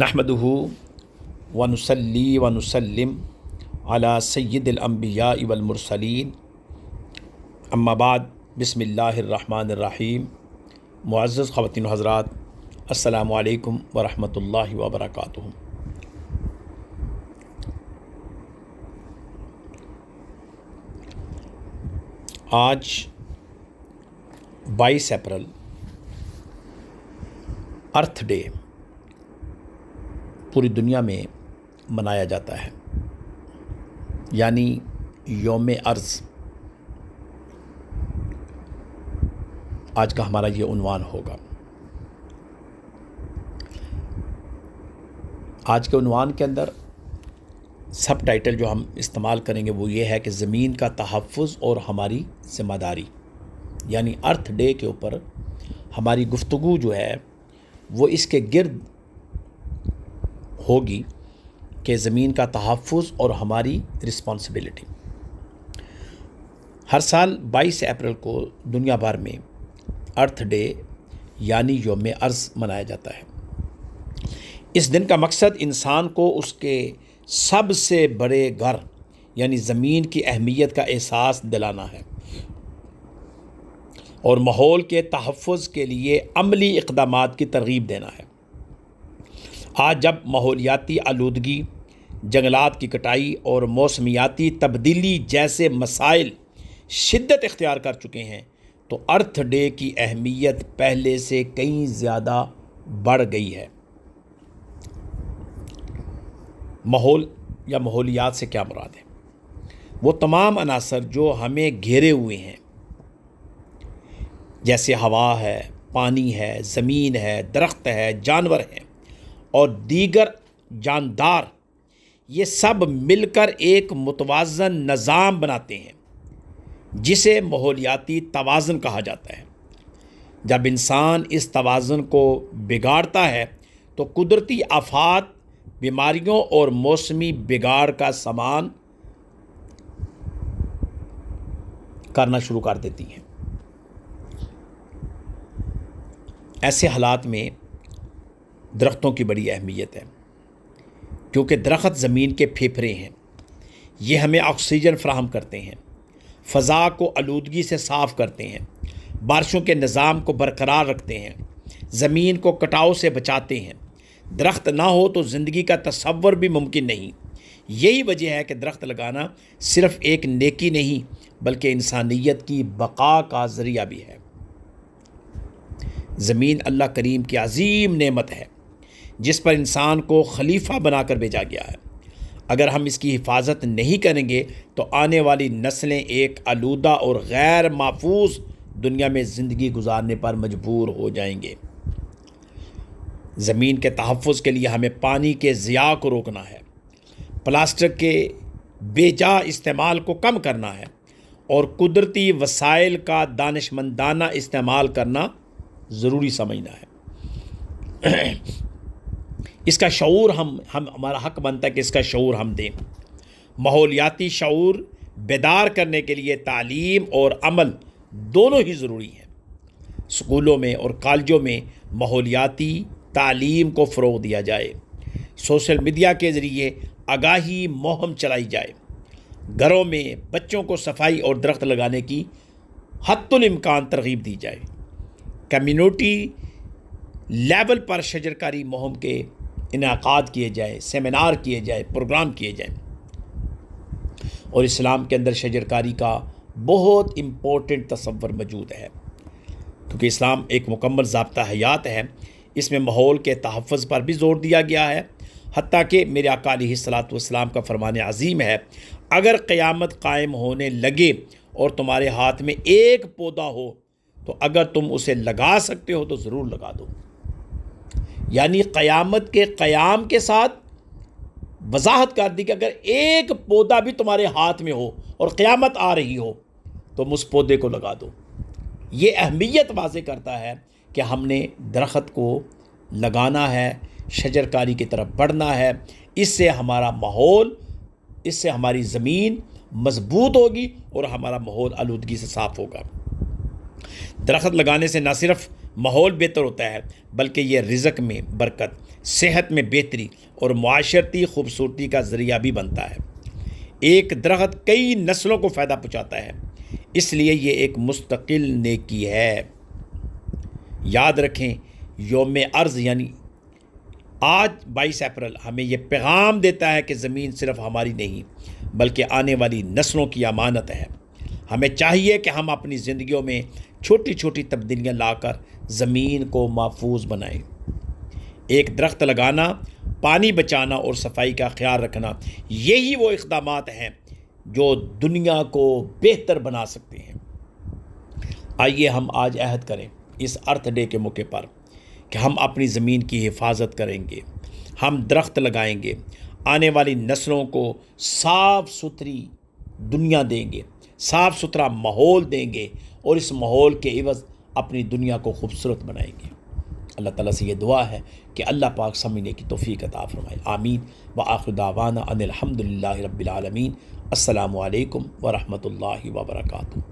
नहमदुहु व नुसल्ली व नुसल्लिम अला सय्यिदिल अंबिया वल मुरसलीन अम्मा बाद बिस्मिल्लाहिर रहमानिर रहीम। मुअज़्ज़ज़ ख़वातीन व हज़रात, अस्सलामु अलैकुम व रहमतुल्लाहि व बरकातुहू। आज 22 अप्रैल अर्थ डे पूरी दुनिया में मनाया जाता है, यानी यौम अर्ज़। आज का हमारा ये उन्वान होगा। आज के उन्वान के अंदर सब टाइटल जो हम इस्तेमाल करेंगे वो ये है कि ज़मीन का तहफ़्फ़ुज़ और हमारी ज़िम्मेदारी, यानी अर्थ डे के ऊपर हमारी गुफ्तगू जो है वो इसके गिर्द होगी कि ज़मीन का तहफ़्फ़ुज़ और हमारी रिस्पॉन्सिबिलिटी। हर साल 22 अप्रैल को दुनिया भर में अर्थ डे यानी यौम अर्ज़ मनाया जाता है। इस दिन का मकसद इंसान को उसके सबसे बड़े घर यानी ज़मीन की अहमियत का एहसास दिलाना है और माहौल के तहफ़्फ़ुज़ के लिए अमली इक़दामात की तरग़ीब देना है। आज जब माहौलियाती आलूदगी, जंगलात की कटाई और मौसमियाती तब्दीली जैसे मसाइल शिद्दत इख्तियार कर चुके हैं, तो अर्थ डे की अहमियत पहले से कहीं ज़्यादा बढ़ गई है। माहौल या माहौलियात से क्या मुराद है? वो तमाम अनासर जो हमें घेरे हुए हैं, जैसे हवा है, पानी है, ज़मीन है, दरख्त है, जानवर हैं और दीगर जानदार, ये सब मिलकर एक मुतवाज़न निज़ाम बनाते हैं जिसे माहौलियाती तवाज़ुन कहा जाता है। जब इंसान इस तवाज़ुन को बिगाड़ता है तो कुदरती आफात, बीमारियों और मौसमी बिगाड़ का सामना करना शुरू कर देती हैं। ऐसे हालात में दरख्तों की बड़ी अहमियत है, क्योंकि दरख्त ज़मीन के फेफड़े हैं। ये हमें ऑक्सीजन फराहम करते हैं, फ़ज़ा को आलूदगी से साफ़ करते हैं, बारिशों के निज़ाम को बरकरार रखते हैं, ज़मीन को कटाव से बचाते हैं। दरख्त ना हो तो ज़िंदगी का तसव्वुर भी मुमकिन नहीं। यही वजह है कि दरख्त लगाना सिर्फ़ एक नेकी नहीं बल्कि इंसानियत की बका का ज़रिया भी है। ज़मीन अल्लाह करीम की अज़ीम नेमत है जिस पर इंसान को खलीफा बनाकर भेजा गया है। अगर हम इसकी हिफाजत नहीं करेंगे तो आने वाली नस्लें एक आलूदा और गैर महफूज दुनिया में ज़िंदगी गुजारने पर मजबूर हो जाएंगे। ज़मीन के तहफ़्फ़ुज़ के लिए हमें पानी के ज़िया को रोकना है, प्लास्टिक के बेजा इस्तेमाल को कम करना है और कुदरती वसाइल का दानिशमंदाना इस्तेमाल करना ज़रूरी समझना है। इसका शऊर हम हमारा हक बनता है कि इसका शऊर हम दें। माहौलियाती शऊर बेदार करने के लिए तालीम और अमल दोनों ही ज़रूरी हैं। स्कूलों में और कॉलेजों में माहौलियाती तालीम को फ़रोग़ दिया जाए, सोशल मीडिया के ज़रिए आगाही मुहिम चलाई जाए, घरों में बच्चों को सफाई और दरख्त लगाने की हत्तुल इम्कान तरग़ीब दी जाए, कम्युनिटी लेवल पर शजरकारी मुहिम के इनाक़ाद किए जाए, सेमिनार किए जाए, प्रोग्राम किए जाए। और इस्लाम के अंदर शजरकारी का बहुत इम्पोर्टेंट तसव्वुर मौजूद है, क्योंकि इस्लाम एक मुकम्मल ज़ाब्ता हयात है। इसमें माहौल के तहफ़्फ़ुज़ पर भी ज़ोर दिया गया है। हत्ता कि मेरे आका अलैहिस्सलातु वस्सलाम का फ़रमान अज़ीम है, अगर क़यामत कायम होने लगे और तुम्हारे हाथ में एक पौधा हो तो अगर तुम उसे लगा सकते हो तो ज़रूर लगा दो। यानी क़यामत के क़याम के साथ वजाहत कर दी कि अगर एक पौधा भी तुम्हारे हाथ में हो और क़यामत आ रही हो तो उस पौधे को लगा दो। ये अहमियत वाज़े करता है कि हमने दरख्त को लगाना है, शजरकारी की तरफ बढ़ना है। इससे हमारा माहौल, इससे हमारी ज़मीन मजबूत होगी और हमारा माहौल आलूदगी से साफ़ होगा। दरख्त लगाने से न सिर्फ माहौल बेहतर होता है बल्कि ये रिज़्क़ में बरकत, सेहत में बेहतरी और मुआशरती खूबसूरती का ज़रिया भी बनता है। एक दरख्त कई नस्लों को फ़ायदा पहुँचाता है, इसलिए ये एक मुस्तकिल नेकी है। याद रखें, यौम अर्ज़ यानी आज 22 अप्रैल हमें यह पैगाम देता है कि ज़मीन सिर्फ़ हमारी नहीं बल्कि आने वाली नस्लों की अमानत है। हमें चाहिए कि हम अपनी ज़िंदगियों में छोटी छोटी तब्दीलियाँ लाकर ज़मीन को महफूज बनाएं। एक दरख्त लगाना, पानी बचाना और सफाई का ख्याल रखना, यही वो इक़दामात हैं जो दुनिया को बेहतर बना सकते हैं। आइए हम आज अहद करें इस अर्थ डे के मौके पर कि हम अपनी ज़मीन की हिफाजत करेंगे, हम दरख्त लगाएंगे, आने वाली नस्लों को साफ़ सुथरी दुनिया देंगे, साफ़ सुथरा माहौल देंगे और इस माहौल के इवज़ अपनी दुनिया को खूबसूरत बनाएंगे। अल्लाह ताला से ये दुआ है कि अल्लाह पाक समझने की तौफ़ीक़ अता फ़रमाए। आमीन व आखिर दावाना अनिल हम्दुलिल्लाहि रब्बिल आलमीन। अस्सलामु अलैकुम व रहमतुल्लाहि व बरकातुहू।